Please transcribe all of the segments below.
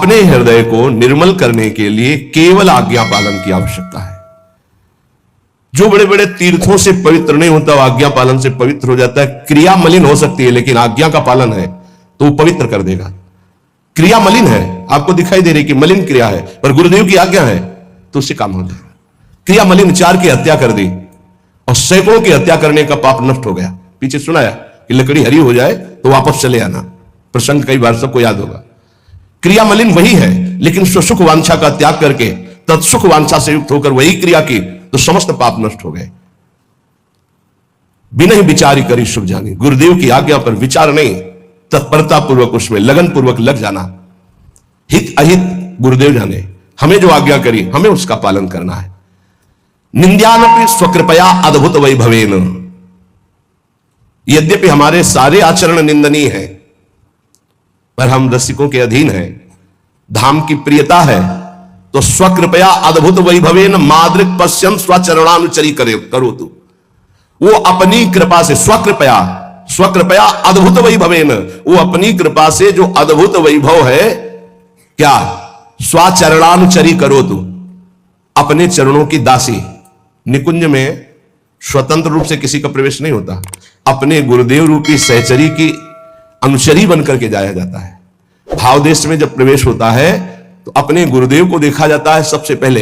अपने हृदय को निर्मल करने के लिए केवल आज्ञा पालन की आवश्यकता है। जो बड़े बड़े तीर्थों से पवित्र नहीं होता, वो आज्ञा पालन से पवित्र हो जाता है। क्रिया मलिन हो सकती है, लेकिन आज्ञा का पालन है तो वो पवित्र कर देगा। क्रिया मलिन है, आपको दिखाई दे रही कि मलिन क्रिया है, पर गुरुदेव की आज्ञा है तो उससे काम हो जाएगा। क्रिया मलिन, 4 की हत्या कर दी और सैकड़ों की हत्या करने का पाप नष्ट हो गया। पीछे सुनाया कि लकड़ी हरी हो जाए तो वापस चले आना, प्रसंग कई बार सबको याद होगा। क्रिया मलिन वही है, लेकिन सुख वांछा का त्याग करके तत्सुख वांछा से युक्त होकर वही क्रिया की तो समस्त पाप नष्ट हो गए। बिना ही विचारी करी शुभ जानी, गुरुदेव की आज्ञा पर विचार नहीं, तत्परता पूर्वक उसमें लगन पूर्वक लग जाना। हित अहित गुरुदेव जाने, हमें जो आज्ञा करी हमें उसका पालन करना है। निंद्यानपि स्वकृपया अद्भुत वैभवेन, यद्यपि हमारे सारे आचरण निंदनीय हैं, पर हम रसिकों के अधीन हैं, धाम की प्रियता है, तो स्वकृपया अद्भुत वैभवेन माद्रिक पश्यन स्वचरणानुचरी करो तू। वो अपनी कृपा से स्वकृपया अद्भुत वैभवेन, वो अपनी कृपा से जो अद्भुत वैभव है, क्या स्वचरणानुचरी करो तू, अपने चरणों की दासी। निकुंज में स्वतंत्र रूप से किसी का प्रवेश नहीं होता, अपने गुरुदेव रूपी सहचरी की अनुचरी बनकर के जाया जाता है। भाव देश में जब प्रवेश होता है तो अपने गुरुदेव को देखा जाता है सबसे पहले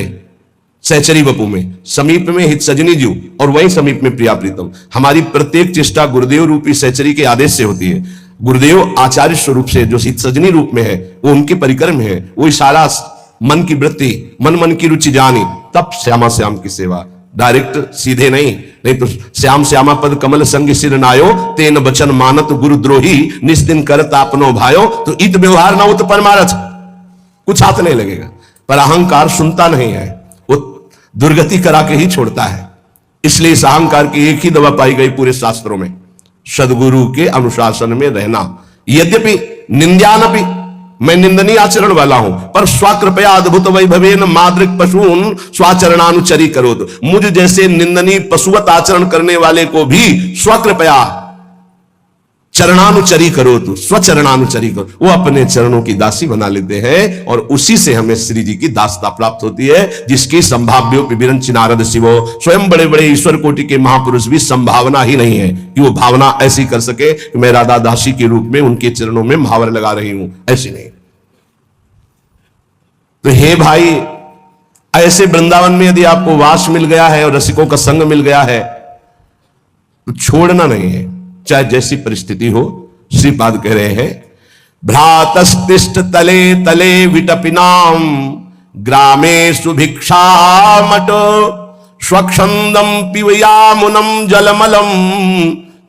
सहचरी वपु में, समीप में हित सजनी जीव और वहीं समीप में प्रिया प्रीतम। हमारी प्रत्येक चेष्टा गुरुदेव रूपी सहचरी के आदेश से होती है। गुरुदेव आचार्य स्वरूप से जो हित सजनी रूप में है वो उनके परिकर में है, वो इशारा मन की वृत्ति, मन की रुचि जानी, तब श्यामा श्याम की सेवा। डायरेक्ट सीधे नहीं तो श्याम श्यामा पद कमल संग सिर नायो, तेन बचन मानत गुरुद्रोही, निस्दिन करत आपनो भायो, तो इत व्यवहार न उत परमारथ, कुछ हाथ नहीं लगेगा। पर अहंकार सुनता नहीं है, वो दुर्गति करा के ही छोड़ता है। इसलिए इस अहंकार की एक ही दवा पाई गई पूरे शास्त्रों में, सदगुरु के अनुशासन में रहना। यद्यपि निंद्यानपि, मैं निंदनीय आचरण वाला हूं, पर स्वकृपया अद्भुत वैभवेन माद्रिक पशून स्वाचरणानुचरी करो। मुझ जैसे निंदनीय पशुवत आचरण करने वाले को भी स्वकृपया चरणानुचरी करो, तो स्वचरणानुचरी करो, वो अपने चरणों की दासी बना लेते हैं और उसी से हमें श्री जी की दासता प्राप्त होती है, जिसकी संभाव्यो विरंच नारद शिवो। स्वयं बड़े बड़े ईश्वर कोटि के महापुरुष भी संभावना ही नहीं है कि वो भावना ऐसी कर सके कि मैं राधा दासी के रूप में उनके चरणों में महावर लगा रही हूं, ऐसी नहीं। तो हे भाई, ऐसे वृंदावन में यदि आपको वास मिल गया है और रसिकों का संग मिल गया है तो छोड़ना नहीं है, चाहे जैसी परिस्थिति हो। श्रीपाद कह रहे हैं, भ्रातस्तिष्ठ तले तले विटपिनाम ग्रामे सुभिक्षामट, स्वच्छंदम पिबयामुनम जलमलम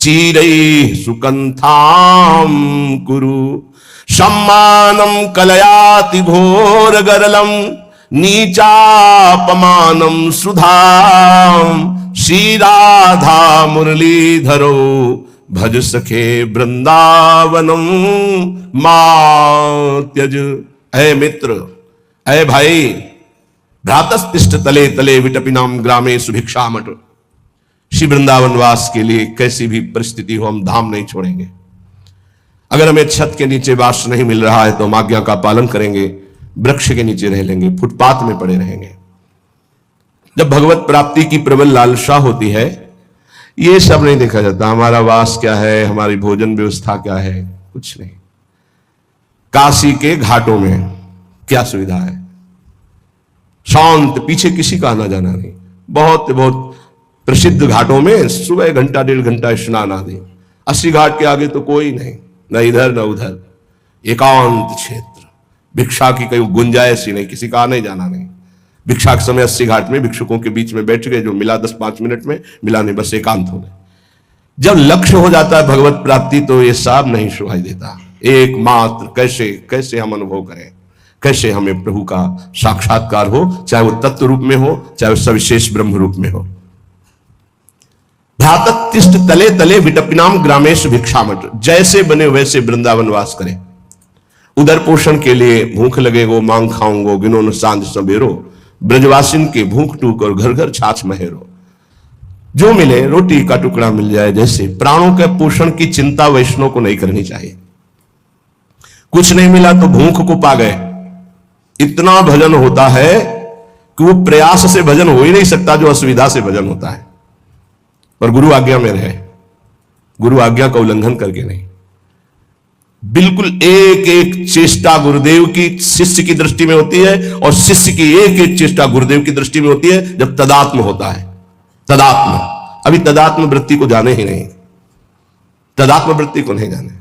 चीरैः सुकंथाम कुरु, सम्मानम कलयाति घोर गरलम नीचापमानम सुधाम, श्री राधा मुरलीधरो भज सखे वृंदावनम मात्यज। ऐ मित्र, ऐ भाई, भ्रातस्तिष्ठ तले तले विटपिनाम ग्रामे सुभिक्षामट। श्री वृंदावन वास के लिए कैसी भी परिस्थिति हो हम धाम नहीं छोड़ेंगे। अगर हमें छत के नीचे वास नहीं मिल रहा है तो हम आज्ञा का पालन करेंगे, वृक्ष के नीचे रह लेंगे, फुटपाथ में पड़े रहेंगे। जब भगवत प्राप्ति की प्रबल लालसा होती है, ये सब नहीं देखा जाता हमारा वास क्या है, हमारी भोजन व्यवस्था क्या है, कुछ नहीं। काशी के घाटों में क्या सुविधा है, शांत, पीछे किसी का आना जाना नहीं। बहुत बहुत प्रसिद्ध घाटों में सुबह घंटा 1.5 घंटा स्नान आदि, 80 घाट के आगे तो कोई नहीं, न इधर न उधर, एकांत क्षेत्र। भिक्षा की कोई गुंजाइश ही नहीं, किसी का आने जाना नहीं। भिक्षा के समय 80 घाट में भिक्षुकों के बीच में बैठ गए, जो मिला 10-5 मिनट में मिला, नहीं बस एकांत हो गए। जब लक्ष्य हो जाता है भगवत प्राप्ति तो ये सब नहीं सुनाई देता। एकमात्र कैसे कैसे हम अनुभव करें, कैसे हमें प्रभु का साक्षात्कार हो, चाहे वो तत्व रूप में हो, चाहे वो सविशेष ब्रह्म रूप में हो। भ्रातस्तिष्ठ तले तले विटपिनाम ग्रामेश भिक्षामट, जैसे बने वैसे वृंदावन वास करें। उदर पोषण के लिए भूख लगे गो मांग खाऊंगो, गिनो न सांझ सबेरो, ब्रजवासिन के भूख टूक और घर घर छाछ महेरो। जो मिले, रोटी का टुकड़ा मिल जाए, जैसे प्राणों के पोषण की चिंता वैष्णव को नहीं करनी चाहिए। कुछ नहीं मिला तो भूख को पा गए, इतना भजन होता है कि वो प्रयास से भजन हो ही नहीं सकता जो असुविधा से भजन होता है। पर गुरु आज्ञा में रहे, गुरु आज्ञा का उल्लंघन करके नहीं। बिल्कुल एक एक चेष्टा गुरुदेव की शिष्य की दृष्टि में होती है और शिष्य की एक एक चेष्टा गुरुदेव की दृष्टि में होती है जब तदात्म होता है। तदात्म, अभी तदात्म वृत्ति को जाने ही नहीं, तदात्म वृत्ति को नहीं जाने।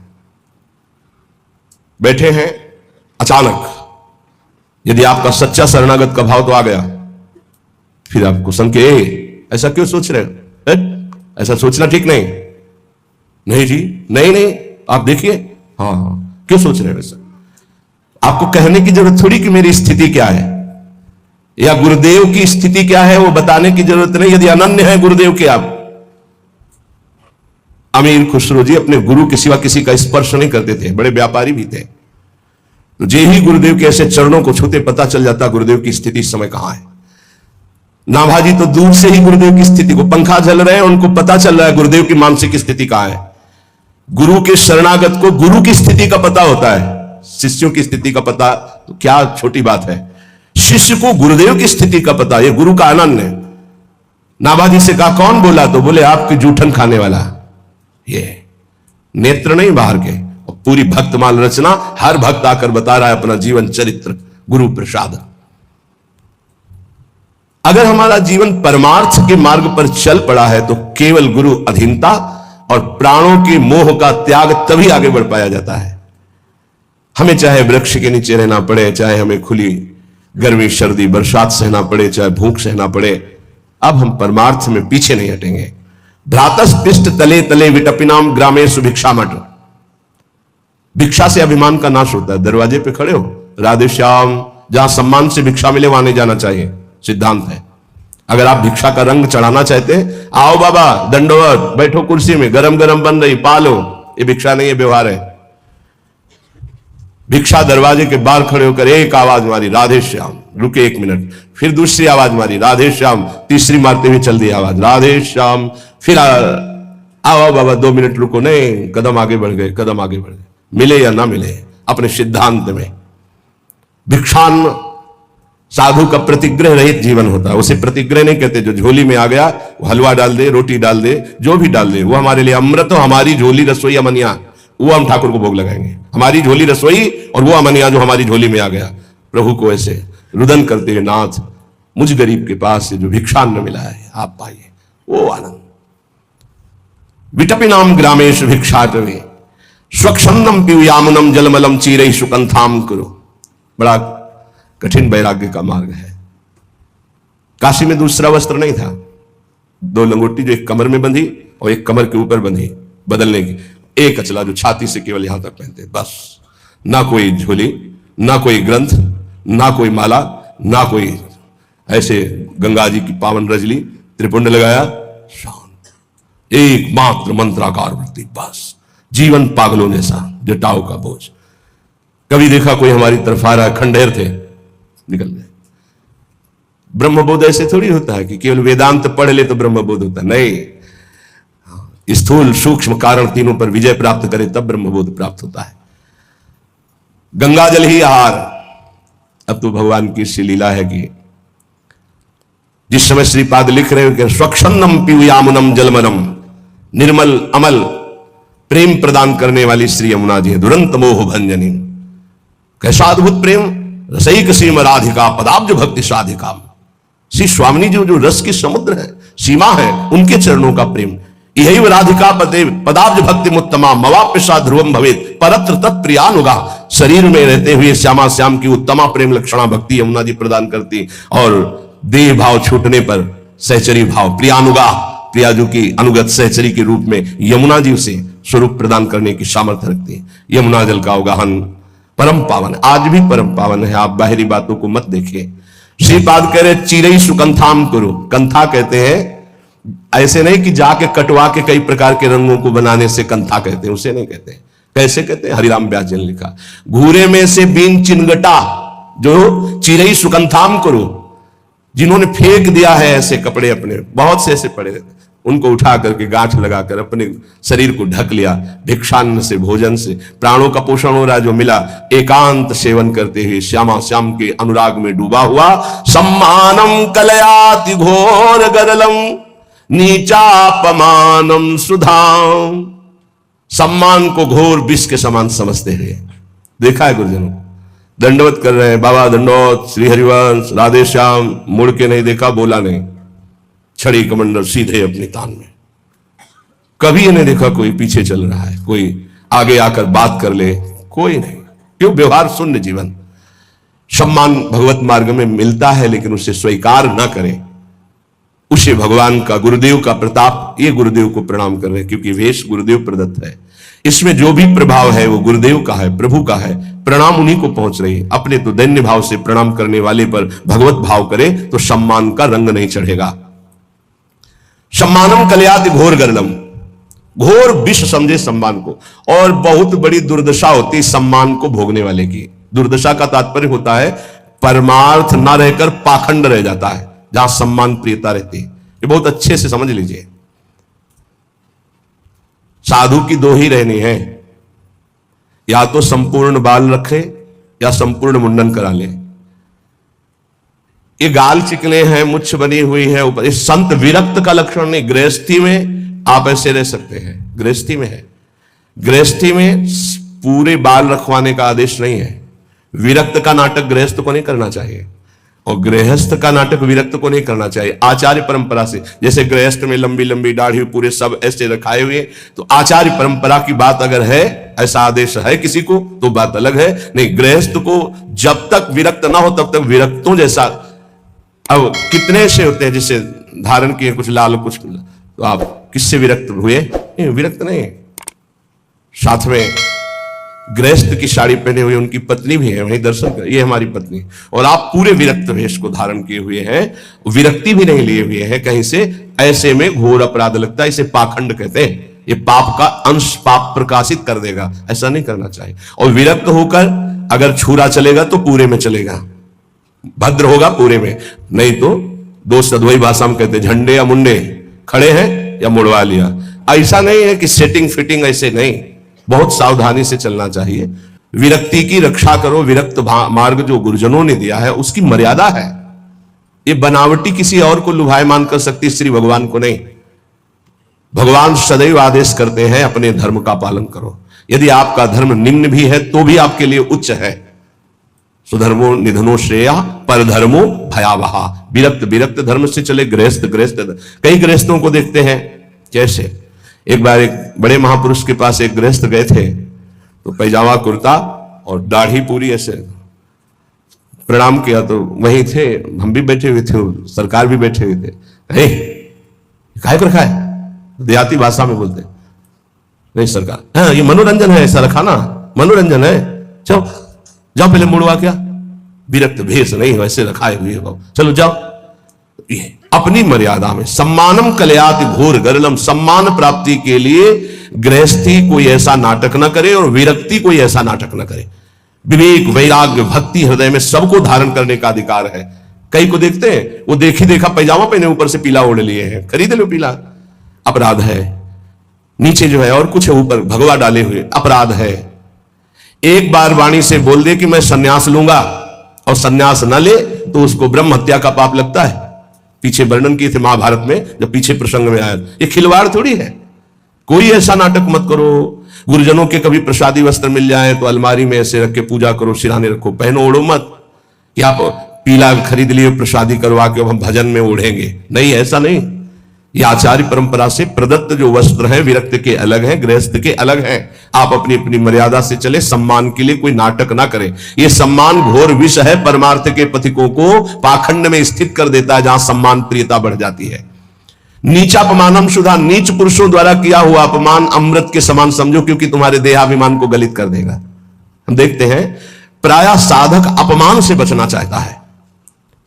बैठे हैं, अचानक यदि आपका सच्चा शरणागत का भाव तो आ गया, फिर आपको संके ऐसा क्यों सोच रहे हो, ऐसा सोचना ठीक नहीं। नहीं जी, नहीं नहीं, आप देखिए, हाँ हाँ, क्यों सोच रहे हो ऐसा। आपको कहने की जरूरत थोड़ी कि मेरी स्थिति क्या है या गुरुदेव की स्थिति क्या है, वो बताने की जरूरत नहीं। यदि अनन्य है गुरुदेव के आप। अमीर खुसरो जी अपने गुरु के सिवा किसी का स्पर्श नहीं करते थे, बड़े व्यापारी भी थे। तो जे ही गुरुदेव के ऐसे चरणों को छूते पता चल जाता गुरुदेव की स्थिति इस समय कहां है। नाभाजी तो दूर से ही गुरुदेव की स्थिति को, पंखा चल रहे हैं उनको पता चल रहा है गुरुदेव की मानसिक स्थिति कहां है। गुरु के शरणागत को गुरु की स्थिति का पता होता है, शिष्यों की स्थिति का पता तो क्या छोटी बात है। शिष्य को गुरुदेव की स्थिति का पता, ये गुरु का आनंद है। नाभाजी से कहा कौन बोला, तो बोले आपके जूठन खाने वाला। ये नेत्र नहीं बाहर के, और पूरी भक्तमाल रचना, हर भक्त आकर बता रहा है अपना जीवन चरित्र, गुरु प्रसाद। अगर हमारा जीवन परमार्थ के मार्ग पर चल पड़ा है तो केवल गुरु अधीनता और प्राणों के मोह का त्याग तभी आगे बढ़ पाया जाता है। हमें चाहे वृक्ष के नीचे रहना पड़े, चाहे हमें खुली गर्मी सर्दी बरसात सहना पड़े, चाहे भूख सहना पड़े, अब हम परमार्थ में पीछे नहीं हटेंगे। भ्रातस्पिष्ट तले तले विटपिनाम ग्रामेषु भिक्षामठ। भिक्षा से अभिमान का नाश होता है। दरवाजे पे खड़े हो, राधे श्याम, जहां सम्मान से भिक्षा मिले वहां नहीं जाना चाहिए, सिद्धांत है। अगर आप भिक्षा का रंग चढ़ाना चाहते हैं, आओ बाबा दंडवत, बैठो कुर्सी में, गरम गरम बन रही, पालो, ये भिक्षा नहीं है, व्यवहार है। भिक्षा दरवाजे के बाहर खड़े होकर एक आवाज मारी, राधे श्याम, रुके 1 मिनट, फिर दूसरी आवाज मारी, राधे श्याम, तीसरी मारते हुए चल दी आवाज, राधे श्याम, फिर आओ बाबा 2 मिनट रुको, नहीं, कदम आगे बढ़ गए, कदम आगे बढ़ गए, मिले या ना मिले अपने सिद्धांत में। भिक्षान साधु का प्रतिग्रह रहित जीवन होता है। उसे प्रतिग्रह नहीं कहते, जो झोली में आ गया वो हलवा डाल दे, रोटी डाल दे, जो भी डाल दे, वो हमारे लिए अमृत हो। हमारी झोली रसोई अमनिया, वो हम ठाकुर को भोग लगाएंगे। हमारी झोली रसोई और वो अमनिया जो हमारी झोली में आ गया। प्रभु को ऐसे रुदन करते हुए, नाथ मुझ गरीब के पास से जो भिक्षान्न मिला है आप पाइए, वो आनंद। विटपिनाम ग्रामेश भिक्षाटवे स्वच्छंदम पीयूयामुनम जलमलम चीरई सुकंथाम करो। बड़ा कठिन वैराग्य का मार्ग है। काशी में दूसरा वस्त्र नहीं था, 2 लंगोटी जो एक कमर में बंधी और एक कमर के ऊपर बंधी, बदलने की, एक अचला जो छाती से केवल यहां तक पहनते, बस। ना कोई झोली, ना कोई ग्रंथ, ना कोई माला, ना कोई ऐसे गंगा जी की पावन रजली, त्रिपुंड लगाया, शांत, एकमात्र मंत्राकार वृत्ति, बस। जीवन पागलों जैसा, जटाओं का बोझ। कभी देखा कोई हमारी तरफ आ रहा है, खंडेर थे, निकल गए। ब्रह्मबोध ऐसे थोड़ी होता है कि केवल वेदांत पढ़ ले तो ब्रह्मबोध होता, नहीं। स्थूल सूक्ष्म कारण तीनों पर विजय प्राप्त करे तब ब्रह्मबोध प्राप्त होता है। गंगाजल ही आहार। अब तो भगवान की सी लीला है कि जिस समय श्रीपाद लिख रहे हो कि स्वच्छंदम पीयूयामुनम जलमलम, निर्मल अमल प्रेम प्रदान करने वाली श्री यमुना जी है। दुरंत मोह भंजनी, कैसा अद्भुत प्रेम। रसैक सीम राधिका पदाब्ज भक्ति साधिका। श्री स्वामिनी जी जो रस की समुद्र है, सीमा है, उनके चरणों का प्रेम। यही राधिका पदे पदाब्ज भक्ति मुत्तमा मवाप्यसा ध्रुवम भवेत परत्र तत्प्रियानुगा। शरीर में रहते हुए श्यामा श्याम की उत्तमा प्रेम लक्षणा भक्ति यमुना जी प्रदान करती, और देह भाव छूटने पर सहचरी भाव प्रियानुगा, प्रियाजू की अनुगत सहचरी के रूप में यमुना जी से स्वरूप प्रदान करने की सामर्थ्य रखती है। यमुना जल का अवगाहन परम पावन, आज भी परम पावन है। आप बाहरी बातों को मत देखिए। श्रीपाद कह रहे चिरई सुकंथाम करो। कंथा कहते हैं ऐसे नहीं कि जाके कटवा के कई प्रकार के रंगों को बनाने से कंथा कहते हैं, उसे नहीं कहते। कैसे कहते हैं? हरिराम व्यास जी ने लिखा, घूरे में से बीन चिनगटा जो चिरई सुकंथाम करो। जिन्होंने फेंक दिया है ऐसे कपड़े अपने, बहुत से ऐसे पड़े रहते, उनको उठा करके गांठ लगाकर अपने शरीर को ढक लिया। भिक्षान्न से, भोजन से प्राणों का पोषण हो रहा है जो मिला। एकांत सेवन करते हुए श्यामा श्याम के अनुराग में डूबा हुआ। सम्मानम कलयाति घोर गरलम नीचापमानम सुधाम। सम्मान को घोर विष के समान समझते हैं। देखा है गुरुजनों, दंडवत कर रहे हैं, बाबा दंडोत, श्री हरिवंश, राधे श्याम, मुड़ के नहीं देखा, बोला नहीं, छड़ी कमंडल सीधे अपनी तान में। कभी ये नहीं देखा कोई पीछे चल रहा है, कोई आगे आकर बात कर ले, कोई नहीं। क्यों? व्यवहार शून्य जीवन। सम्मान भगवत मार्ग में मिलता है लेकिन उसे स्वीकार ना करें, उसे भगवान का, गुरुदेव का प्रताप। ये गुरुदेव को प्रणाम कर रहे हैं क्योंकि वेश गुरुदेव प्रदत्त है। इसमें जो भी प्रभाव है वो गुरुदेव का है, प्रभु का है। प्रणाम उन्हीं को पहुंच रही है। अपने तो दैन्य भाव से प्रणाम करने वाले पर भगवत भाव करे तो सम्मान का रंग नहीं चढ़ेगा। सम्मानम कलयाति घोर गरलम, घोर विष समझे सम्मान को। और बहुत बड़ी दुर्दशा होती है सम्मान को भोगने वाले की। दुर्दशा का तात्पर्य होता है परमार्थ ना रहकर पाखंड रह जाता है, जहां सम्मान प्रियता रहती है। ये बहुत अच्छे से समझ लीजिए। साधु की दो ही रहनी है, या तो संपूर्ण बाल रखे या संपूर्ण मुंडन करा ले। ये गाल चिकने हैं, मुछ बनी हुई है ऊपर, इस संत विरक्त का लक्षण नहीं। गृहस्थी में आप ऐसे रह सकते हैं, गृहस्थी में है। गृहस्थी में पूरे बाल रखवाने का आदेश नहीं है। विरक्त का नाटक गृहस्थ को नहीं करना चाहिए और गृहस्थ का नाटक विरक्त को नहीं करना चाहिए। आचार्य परंपरा से, जैसे गृहस्थ में लंबी लंबी दाढ़ी पूरे सब ऐसे रखाए हुए, तो आचार्य परंपरा की बात अगर है, ऐसा आदेश है किसी को, तो बात अलग है। नहीं, गृहस्थ को जब तक विरक्त ना हो तब तक विरक्तों जैसा। अब कितने से होते हैं जिसे धारण किए कुछ लाल कुछ, तो आप किससे विरक्त हुए? विरक्त नहीं। साथ में गृहस्थ की साड़ी पहने हुए उनकी पत्नी भी है, वहीं दर्शन कर, ये हमारी पत्नी। और आप पूरे विरक्त वेश को धारण किए हुए हैं, विरक्ति भी नहीं लिए हुए हैं कहीं से। ऐसे में घोर अपराध लगता है, इसे पाखंड कहते हैं। ये पाप का अंश पाप प्रकाशित कर देगा, ऐसा नहीं करना चाहिए। और विरक्त होकर अगर छुरा चलेगा तो पूरे में चलेगा, भद्र होगा पूरे में। नहीं तो दो सद्वई भाषा में कहते झंडे या मुंडे, खड़े हैं या मुड़वा लिया। ऐसा नहीं है कि सेटिंग फिटिंग, ऐसे नहीं, बहुत सावधानी से चलना चाहिए। विरक्ति की रक्षा करो। विरक्त मार्ग जो गुरुजनों ने दिया है उसकी मर्यादा है। ये बनावटी किसी और को लुभायमान कर सकती, श्री भगवान को नहीं। भगवान सदैव आदेश करते हैं अपने धर्म का पालन करो। यदि आपका धर्म निम्न भी है तो भी आपके लिए उच्च है। सुधर्मो निधनो श्रेया पर धर्मो भयावहा। विरक्त विरक्त धर्म से चले, गृहस्थ गृहस्थ। कई गृहस्थों को देखते हैं कैसे। एक बार एक बड़े महापुरुष के पास एक गृहस्थ गए थे, तो पैजामा कुर्ता और दाढ़ी पूरी ऐसे। प्रणाम किया तो वहीं थे, हम भी बैठे हुए थे, सरकार भी बैठे हुए थे। काहे को रखा है? देहाती भाषा में बोलते नहीं सरकार, हाँ ये मनोरंजन है, ऐसा रखा ना, मनोरंजन है। चलो जाओ पहले मुड़वा। क्या विरक्त भेष नहीं, वैसे रखाए हुए हो, चलो जाओ। ये अपनी मर्यादा में। सम्मानम कलयाति घोर गरलम, सम्मान प्राप्ति के लिए गृहस्थी कोई ऐसा नाटक न करे और विरक्ति कोई ऐसा नाटक न करे। विवेक, वैराग्य, भक्ति हृदय में सबको धारण करने का अधिकार है। कई को देखते हैं, वो देखी देखा पैजामा पहने ऊपर से पीला ओढ़ लिए हैं, खरीद लो पीला, अपराध है। नीचे जो है और कुछ है, ऊपर भगवा डाले हुए, अपराध है। एक बार वाणी से बोल दे कि मैं सन्यास लूंगा और सन्यास न ले तो उसको ब्रह्म हत्या का पाप लगता है। पीछे वर्णन किए थे महाभारत में, जब पीछे प्रसंग में आया। ये खिलवाड़ थोड़ी है। कोई ऐसा नाटक मत करो। गुरुजनों के कभी प्रसादी वस्त्र मिल जाए तो अलमारी में ऐसे रख के पूजा करो, सिराने रखो, पहनो, ओढ़ो मत कि आप पीला खरीद लिए प्रसादी करवा के अब हम भजन में ओढ़ेंगे। नहीं, ऐसा नहीं। ये आचार्य परंपरा से प्रदत्त जो वस्त्र हैं, विरक्त के अलग हैं, गृहस्थ के अलग हैं। आप अपनी अपनी मर्यादा से चले। सम्मान के लिए कोई नाटक ना करें। ये सम्मान घोर विष है, परमार्थ के पथिकों को पाखंड में स्थित कर देता है, जहां सम्मान प्रियता बढ़ जाती है। नीचापमानम सुधा, नीच पुरुषों द्वारा किया हुआ अपमान अमृत के समान समझो, क्योंकि तुम्हारे देहाभिमान को गलित कर देगा। हम देखते हैं प्रायः साधक अपमान से बचना चाहता है,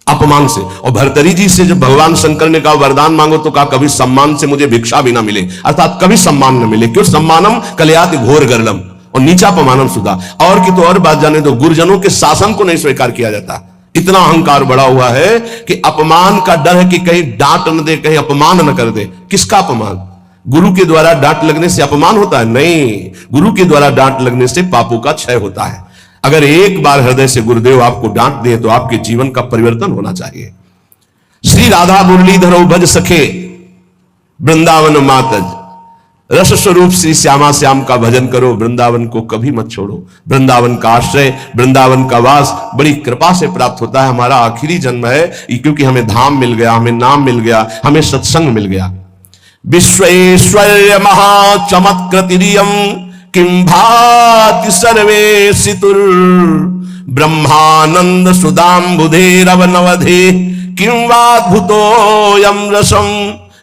अपमान से। और भर्तरी जी से जब भगवान शंकर ने कहा वरदान मांगो, तो कहा कभी सम्मान से मुझे भिक्षा भी ना मिले, अर्थात कभी सम्मान न मिले। क्यों? सम्मानम कलयाति घोर गरलम और नीचापमानम सुधा। और की तो और बात जाने दो, गुरुजनों के शासन को नहीं स्वीकार किया जाता। इतना अहंकार बढ़ा हुआ है कि अपमान का डर है कि कहीं डांट न दे, कहीं अपमान न कर दे। किसका अपमान? गुरु के द्वारा डांट लगने से अपमान होता है? नहीं, गुरु के द्वारा डांट लगने से पापों का क्षय होता है। अगर एक बार हृदय से गुरुदेव आपको डांट दे तो आपके जीवन का परिवर्तन होना चाहिए। श्री राधा मुरलीधर भज सखे वृंदावन मातज, रस स्वरूप श्री श्यामा श्याम का भजन करो, वृंदावन को कभी मत छोड़ो। वृंदावन का आश्रय, वृंदावन का वास बड़ी कृपा से प्राप्त होता है। हमारा आखिरी जन्म है क्योंकि हमें धाम मिल गया, हमें नाम मिल गया, हमें सत्संग मिल गया। विश्वेश्वर्य महाचमत्कृतिरियं किं भाति सर्वेशितुर, ब्रह्मानंद सुदाम्बुधेरवनवधे किं वाद्भुतोऽयं रसं,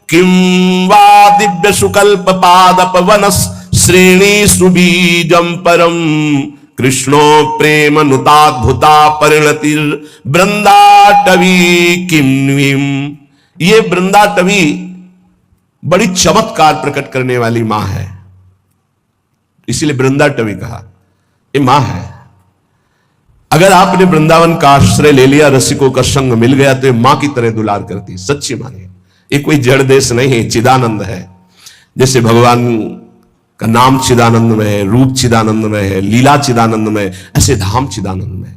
किं वा दिव्य सुकल्प पादपवनस श्रेणी सुबीजं परम, कृष्णो प्रेम नुताद्भुता परिणतिर् वृंदाटवी किन्वीम। ये वृंदाटवी बड़ी चमत्कार प्रकट करने वाली मां है, इसीलिए वृंदाटवी कहा। ये मां है। अगर आपने वृंदावन का आश्रय ले लिया, रसिकों का संग मिल गया, तो ये मां की तरह दुलार करती, सच्ची मां है। ये कोई जड़ देश नहीं है, चिदानंद है। जैसे भगवान का नाम चिदानंद में है, रूप चिदानंद में है, लीला चिदानंद में, ऐसे धाम चिदानंद में।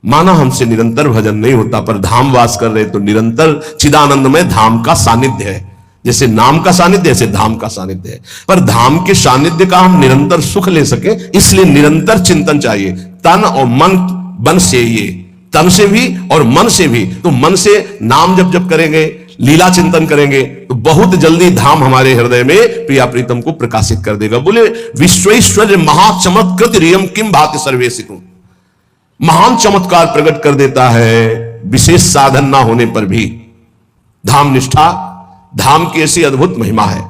माना हमसे निरंतर भजन नहीं होता, पर धाम वास कर रहे तो निरंतर चिदानंद में धाम का सानिध्य है। जैसे नाम का सानिध्य ऐसे धाम का सानिध्य है। पर धाम के सानिध्य का हम निरंतर सुख ले सके, इसलिए निरंतर चिंतन चाहिए। तन और मन से, ये तन से भी और मन से भी। तो मन से नाम जब करेंगे, लीला चिंतन करेंगे, तो बहुत जल्दी धाम हमारे हृदय में प्रिया प्रीतम को प्रकाशित कर देगा। बोले विश्वेश्वर्य महाचमत्कृतिरियं किं भाति सर्वेशितुः, महान चमत्कार प्रकट कर देता है विशेष साधन ना होने पर भी। धाम निष्ठा, धाम की ऐसी अद्भुत महिमा है।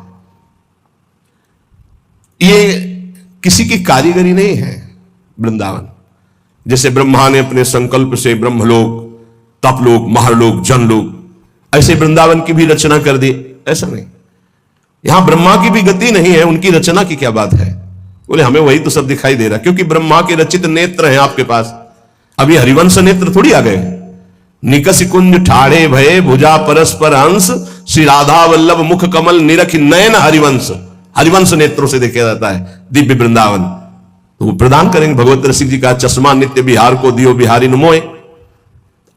ये किसी की कारीगरी नहीं है वृंदावन। जैसे ब्रह्मा ने अपने संकल्प से ब्रह्मलोक, तपलोक, महरलोक, जनलोक, ऐसे वृंदावन की भी रचना कर दी, ऐसा नहीं। यहां ब्रह्मा की भी गति नहीं है, उनकी रचना की क्या बात है? बोले हमें वही तो सब दिखाई दे रहा, क्योंकि ब्रह्मा के रचित नेत्र हैं आपके पास। अभी हरिवंश नेत्र थोड़ी आ गए। निकस कुंज ठाड़े भये भुजा परस्पर हंस, श्री राधा वल्लभ मुख कमल निरख नयन हरिवंश। हरिवंश नेत्रों से देखा जाता है दिव्य वृंदावन। तो वो प्रदान करेंगे। भगवत रसिक जी का चश्मा नित्य बिहार को दियो बिहारी नुमोए।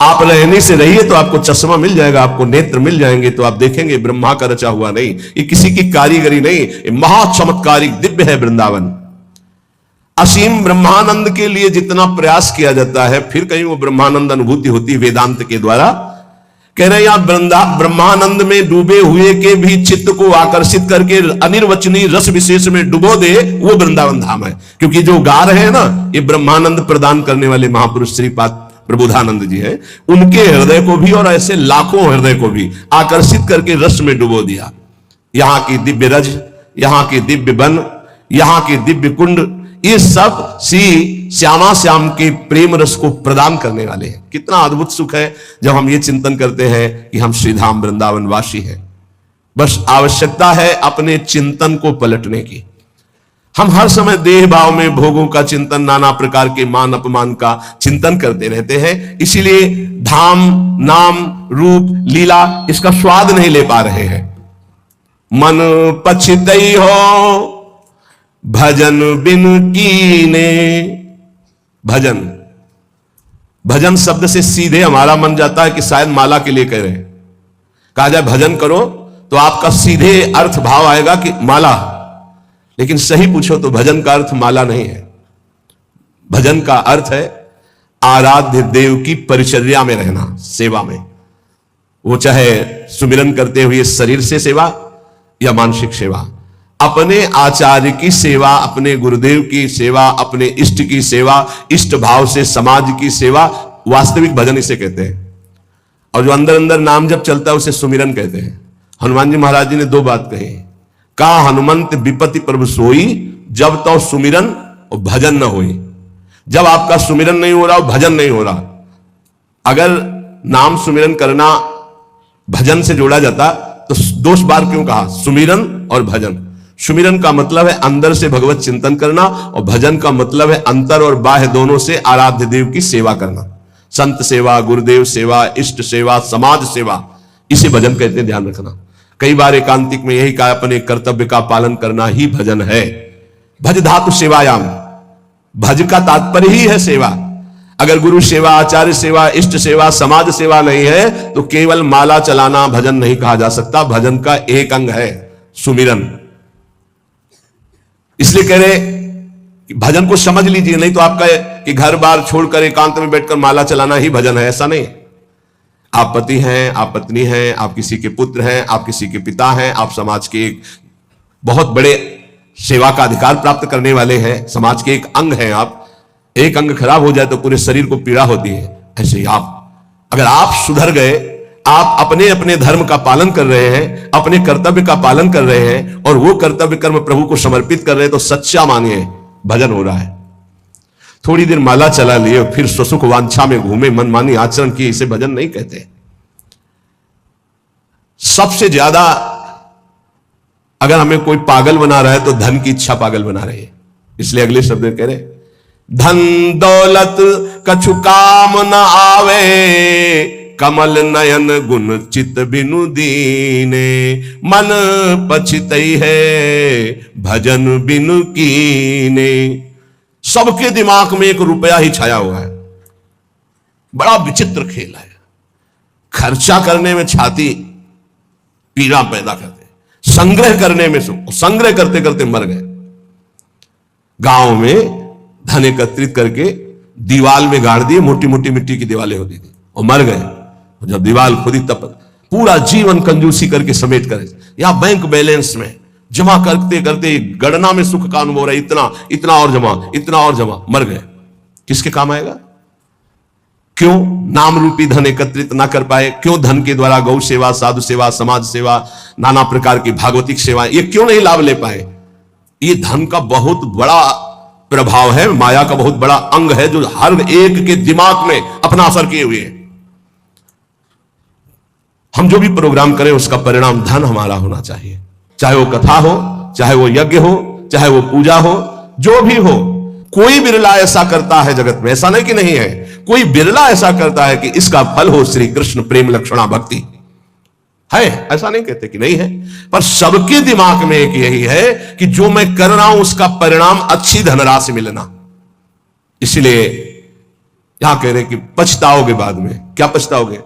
आप रहने से रहिए तो आपको चश्मा मिल जाएगा, आपको नेत्र मिल जाएंगे, तो आप देखेंगे ब्रह्मा का रचा हुआ नहीं, ये किसी की कारीगरी नहीं, ये महाचमत्कारिक दिव्य है वृंदावन। असीम ब्रह्मानंद के लिए जितना प्रयास किया जाता है, फिर कहीं वो ब्रह्मानंद अनुभूति होती वेदांत के द्वारा। कह रहे हैं यहां ब्रह्मानंद में डूबे हुए के भी चित्त को आकर्षित करके अनिर्वचनीय रस विशेष में डुबो दे, वो वृंदावन धाम है। क्योंकि जो गा रहे हैं ना, ये ब्रह्मानंद प्रदान करने वाले महापुरुष श्रीपाद प्रबोधानंद जी हैं। उनके हृदय को भी और ऐसे लाखों हृदय को भी आकर्षित करके रस में डुबो दिया। यहां की दिव्य रज, यहां के दिव्य वन, यहां के दिव्य कुंड, ये सब श्री श्यामा श्याम के प्रेम रस को प्रदान करने वाले हैं। कितना अद्भुत सुख है जब हम ये चिंतन करते हैं कि हम श्रीधाम वृंदावन वासी हैं। बस आवश्यकता है अपने चिंतन को पलटने की। हम हर समय देह भाव में भोगों का चिंतन, नाना प्रकार के मान अपमान का चिंतन करते रहते हैं। इसीलिए धाम, नाम, रूप, लीला इसका स्वाद नहीं ले पा रहे हैं। मन पछितई हो भजन बिन कीने। भजन, भजन शब्द से सीधे हमारा मन जाता है कि शायद माला के लिए कह रहे हैं। कहा जाए भजन करो तो आपका सीधे अर्थ भाव आएगा कि माला, लेकिन सही पूछो तो भजन का अर्थ माला नहीं है। भजन का अर्थ है आराध्य देव की परिचर्या में रहना, सेवा में। वो चाहे सुमिरन करते हुए शरीर से सेवा या मानसिक सेवा, अपने आचार्य की सेवा, अपने गुरुदेव की सेवा, अपने इष्ट की सेवा, इष्ट भाव से समाज की सेवा, वास्तविक भजन इसे कहते हैं। और जो अंदर अंदर नाम जब चलता है उसे सुमिरन कहते हैं। हनुमान जी महाराज जी ने दो बात कही, का हनुमंत विपत्ति प्रभु सोई, जब तो सुमिरन और भजन न होई। जब आपका सुमिरन नहीं हो रहा और भजन नहीं हो रहा, अगर नाम सुमिरन करना भजन से जोड़ा जाता तो दो बार क्यों कहा सुमिरन और भजन? सुमिरन का मतलब है अंदर से भगवत चिंतन करना, और भजन का मतलब है अंतर और बाह्य दोनों से आराध्य देव की सेवा करना। संत सेवा, गुरुदेव सेवा, इष्ट सेवा, समाज सेवा, इसे भजन कहते हैं, ध्यान रखना। कई बार एकांतिक में यही कहा, अपने कर्तव्य का पालन करना ही भजन है। भज धातु सेवायाम, भज का तात्पर्य ही है सेवा। अगर गुरु सेवा, आचार्य सेवा, इष्ट सेवा, समाज सेवा नहीं है तो केवल माला चलाना भजन नहीं कहा जा सकता। भजन का एक अंग है सुमिरन। इसलिए कह रहे कि भजन को समझ लीजिए, नहीं तो आपका कि घर बार छोड़कर एकांत में बैठकर माला चलाना ही भजन है, ऐसा नहीं। आप पति हैं, आप पत्नी हैं, आप किसी के पुत्र हैं, आप किसी के पिता हैं, आप समाज के एक बहुत बड़े सेवा का अधिकार प्राप्त करने वाले हैं, समाज के एक अंग हैं आप। एक अंग खराब हो जाए तो पूरे शरीर को पीड़ा होती है। ऐसे ही आप, अगर आप सुधर गए, आप अपने अपने धर्म का पालन कर रहे हैं, अपने कर्तव्य का पालन कर रहे हैं और वो कर्तव्य कर्म प्रभु को समर्पित कर रहे हैं, तो सच्चा मानिए भजन हो रहा है। थोड़ी देर माला चला लिए फिर स्वसुख वांछा में घूमे, मनमानी आचरण किए, इसे भजन नहीं कहते। सबसे ज्यादा अगर हमें कोई पागल बना रहा है तो धन की इच्छा पागल बना रही है। इसलिए अगले शब्द में कह रहे, धन दौलत कछु काम न आवे, कमल नयन गुण चित बिनु दीने, मन पछितई है भजन बिनु कीने। सबके दिमाग में एक रुपया ही छाया हुआ है। बड़ा विचित्र खेल है। खर्चा करने में छाती पीड़ा पैदा करते, संग्रह करने में सुख। संग्रह करते करते मर गए। गांव में धन एकत्रित करके दीवाल में गाड़ दिए, मोटी मोटी मिट्टी की दीवालें होती थी, और मर गए। जब दीवाल खुदी तब पूरा जीवन कंजूसी करके समेट कर, या बैंक बैलेंस में जमा करते करते गणना में सुख का अनुभव रहा, इतना इतना और जमा, इतना और जमा, मर गए। किसके काम आएगा? क्यों नाम रूपी धन एकत्रित ना कर पाए? क्यों धन के द्वारा गौ सेवा, साधु सेवा, समाज सेवा, नाना प्रकार की भागवतिक सेवा, ये क्यों नहीं लाभ ले पाए? ये धन का बहुत बड़ा प्रभाव है, माया का बहुत बड़ा अंग है, जो हर एक के दिमाग में अपना असर किए हुए है। हम जो भी प्रोग्राम करें उसका परिणाम धन हमारा होना चाहिए। चाहे वो कथा हो, चाहे वो यज्ञ हो, चाहे वो पूजा हो, जो भी हो। कोई बिरला ऐसा करता है जगत में, ऐसा नहीं कि नहीं है, कोई बिरला ऐसा करता है कि इसका फल हो श्री कृष्ण प्रेम लक्षणा भक्ति। है, ऐसा नहीं कहते कि नहीं है, पर सबके दिमाग में एक यही है कि जो मैं कर रहा हूं उसका परिणाम अच्छी धनराशि मिलना। इसलिए यहां कह रहे कि पछताओगे बाद में। क्या पछताओगे?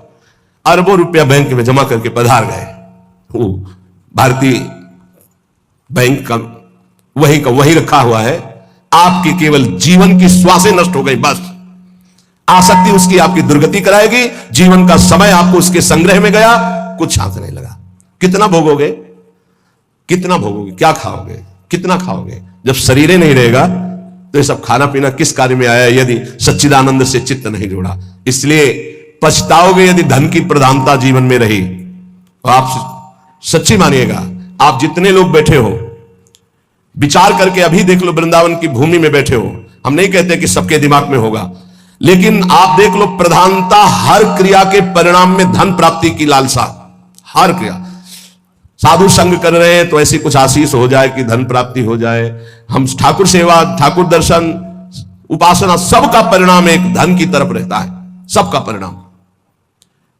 अरबों रुपया बैंक में जमा करके पधार गए, वो भारतीय बैंक का वही रखा हुआ है, आपके केवल जीवन की श्वासें नष्ट हो गई। बस आसक्ति उसकी आपकी दुर्गति कराएगी। जीवन का समय आपको उसके संग्रह में गया, कुछ हाथ नहीं लगा। कितना भोगोगे? कितना भोगोगे? क्या खाओगे? कितना खाओगे? जब शरीर ही नहीं रहेगा तो ये सब खाना पीना किस कार्य में आया, यदि सच्चिदानंद से चित्त नहीं जुड़ा। इसलिए पछताओगे यदि धन की प्रधानता जीवन में रही। तो आप सच्ची मानिएगा, आप जितने लोग बैठे हो, विचार करके अभी देख लो, वृंदावन की भूमि में बैठे हो। हम नहीं कहते कि सबके दिमाग में होगा, लेकिन आप देख लो, प्रधानता हर क्रिया के परिणाम में धन प्राप्ति की लालसा। हर क्रिया, साधु संग कर रहे हैं तो ऐसी कुछ आशीष हो जाए कि धन प्राप्ति हो जाए। हम ठाकुर सेवा, ठाकुर दर्शन, उपासना, सबका परिणाम एक धन की तरफ रहता है, सबका परिणाम।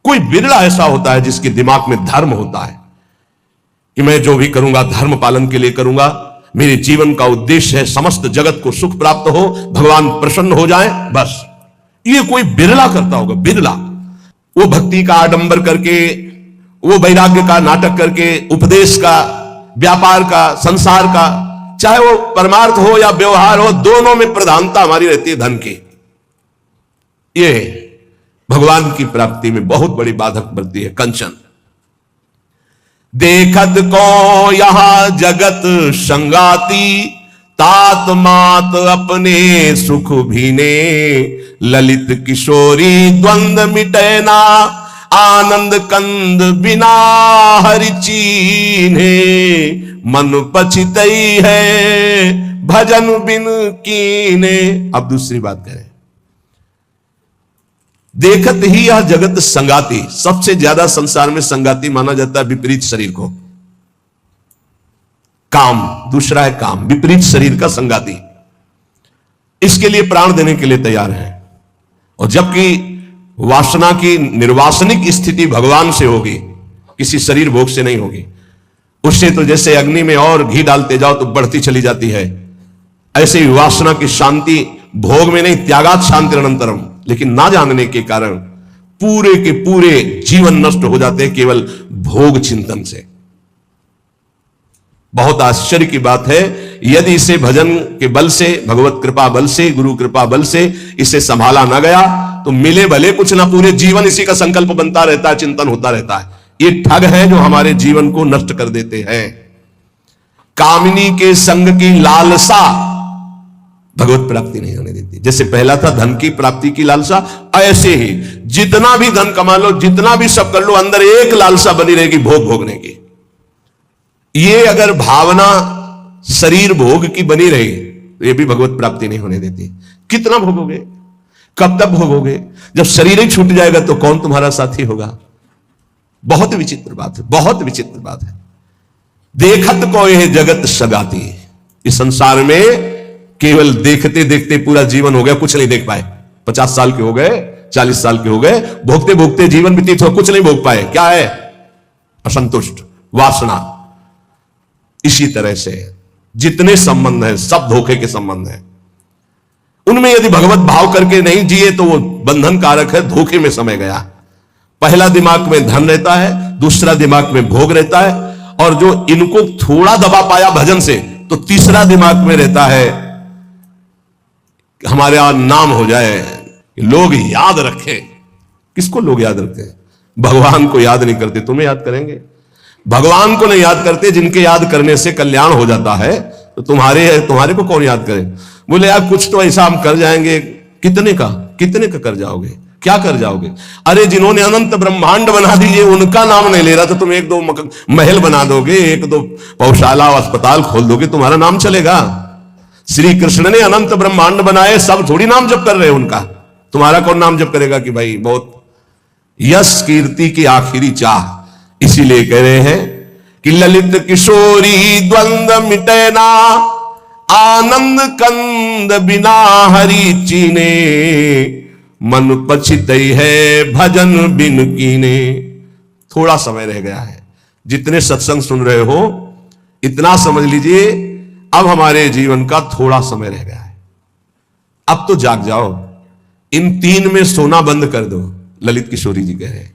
कोई बिरला ऐसा होता है जिसके दिमाग में धर्म होता है कि मैं जो भी करूंगा धर्म पालन के लिए करूंगा, मेरे जीवन का उद्देश्य है समस्त जगत को सुख प्राप्त हो, भगवान प्रसन्न हो जाए, बस। ये कोई बिरला करता होगा, बिरला। वो भक्ति का आडंबर करके, वो वैराग्य का नाटक करके, उपदेश का, व्यापार का, संसार का, चाहे वो परमार्थ हो या व्यवहार हो, दोनों में प्रधानता हमारी रहती है धन की। ये भगवान की प्राप्ति में बहुत बड़ी बाधक बनती है। कंचन देखत को यहां जगत संगाती, तात मात अपने सुख भीने, ललित किशोरी द्वंद्व मिटैना, आनंद कंद बिना हरि चीन्हे, मन पछितई है भजन बिन कीने। अब दूसरी बात करें, देखत ही यह जगत संगाती। सबसे ज्यादा संसार में संगाती माना जाता है विपरीत शरीर को। काम, दूसरा है काम, विपरीत शरीर का संगाती। इसके लिए प्राण देने के लिए तैयार है। और जबकि वासना की निर्वासनिक स्थिति भगवान से होगी, किसी शरीर भोग से नहीं होगी। उससे तो जैसे अग्नि में और घी डालते जाओ तो बढ़ती चली जाती है, ऐसे ही वासना की शांति भोग में नहीं, त्यागात शांति अनंतरम। लेकिन ना जानने के कारण पूरे के पूरे जीवन नष्ट हो जाते हैं केवल भोग चिंतन से। बहुत आश्चर्य की बात है, यदि इसे भजन के बल से, भगवत कृपा बल से, गुरु कृपा बल से इसे संभाला ना गया तो मिले भले कुछ ना, पूरे जीवन इसी का संकल्प बनता रहता है, चिंतन होता रहता है। ये ठग है जो हमारे जीवन को नष्ट कर देते हैं। कामिनी के संग की लालसा भगवत प्राप्ति नहीं होने देती। जैसे पहला था धन की प्राप्ति की लालसा, ऐसे ही जितना भी धन कमा लो, जितना भी सब कर लो, अंदर एक लालसा बनी रहेगी भोग भोगने की। ये अगर भावना शरीर भोग की बनी रही तो ये भी भगवत प्राप्ति नहीं होने देती। कितना भोगोगे, कब तक भोगोगे? जब शरीर ही छूट जाएगा तो कौन तुम्हारा साथी होगा? बहुत विचित्र बात है, बहुत विचित्र बात है। देखत को यह जगत सगाती। इस संसार में केवल देखते देखते पूरा जीवन हो गया, कुछ नहीं देख पाए। 50 साल के हो गए, 40 साल के हो गए, भोगते भोगते जीवन व्यतीत हो, कुछ नहीं भोग पाए। क्या है? असंतुष्ट, वासना। इसी तरह से जितने संबंध हैं सब धोखे के संबंध हैं। उनमें यदि भगवत भाव करके नहीं जिए तो वो बंधन कारक है, धोखे में समय गया। पहला दिमाग में धन रहता है, दूसरा दिमाग में भोग रहता है, और जो इनको थोड़ा दबा पाया भजन से तो तीसरा दिमाग में रहता है हमारे यहां नाम हो जाए, लोग याद रखें। किसको लोग याद रखते हैं? भगवान को याद नहीं करते, तुम्हें याद करेंगे। भगवान को नहीं याद करते, जिनके याद करने से कल्याण हो जाता है, तो तुम्हारे को कौन याद करे? बोले यार कुछ तो ऐसा हम कर जाएंगे। कितने का कर जाओगे? क्या कर जाओगे? अरे जिन्होंने अनंत ब्रह्मांड बना दीजिए उनका नाम नहीं ले रहा, तो तुम एक दो महल बना दोगे, एक दो पौशाला अस्पताल खोल दोगे, तुम्हारा नाम चलेगा? श्री कृष्ण ने अनंत ब्रह्मांड बनाए, सब थोड़ी नाम जप कर रहे हैं उनका। तुम्हारा कौन नाम जप करेगा कि भाई बहुत यश कीर्ति की आखिरी चाह। इसीलिए कह रहे हैं कि ललित किशोरी द्वंद्व मिटे ना, आनंद कंद बिना हरि चीने, मन पछित है भजन बिन कीने। थोड़ा समय रह गया है। जितने सत्संग सुन रहे हो इतना समझ लीजिए, अब हमारे जीवन का थोड़ा समय रह गया है। अब तो जाग जाओ, इन 3 में सोना बंद कर दो। ललित किशोरी जी कह रहे हैं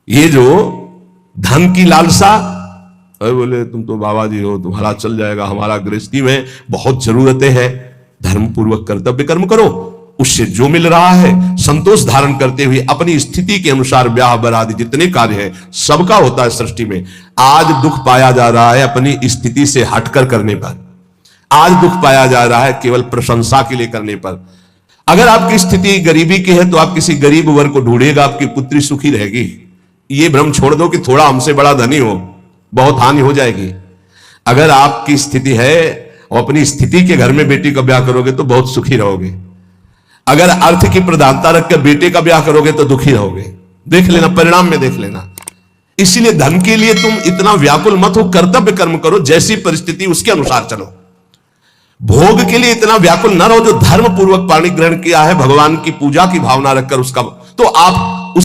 ये जो धन की लालसा, अरे बोले तुम तो बाबा जी हो, तुम्हारा चल जाएगा, हमारा गृहस्थी में बहुत जरूरतें हैं, धर्म पूर्वक कर्तव्य कर्म करो, उससे जो मिल रहा है संतोष धारण करते हुए अपनी स्थिति के अनुसार ब्याह बरादी जितने कार्य हैं सबका होता है सृष्टि में। आज दुख पाया जा रहा है अपनी स्थिति से हटकर करने पर, आज दुख पाया जा रहा है केवल प्रशंसा के लिए करने पर। अगर आपकी स्थिति गरीबी की है तो आप किसी गरीब वर्ग को ढूंढिएगा, आपकी पुत्री सुखी रहेगी। ये भ्रम छोड़ दो कि थोड़ा हमसे बड़ा धनी हो, बहुत हानि हो जाएगी। अगर आपकी स्थिति है और अपनी स्थिति के घर में बेटी का ब्याह करोगे तो बहुत सुखी रहोगे। अगर अर्थ की प्रधानता रखकर बेटे का ब्याह करोगे तो दुखी रहोगे। देख लेना, परिणाम में देख लेना। इसीलिए धन के लिए तुम इतना व्याकुल मत हो, कर्तव्य कर्म करो, जैसी परिस्थिति उसके अनुसार चलो। भोग के लिए इतना व्याकुल न रहो। जो धर्म पूर्वक पाणी ग्रहण किया है, भगवान की पूजा की भावना रखकर उसका, तो आप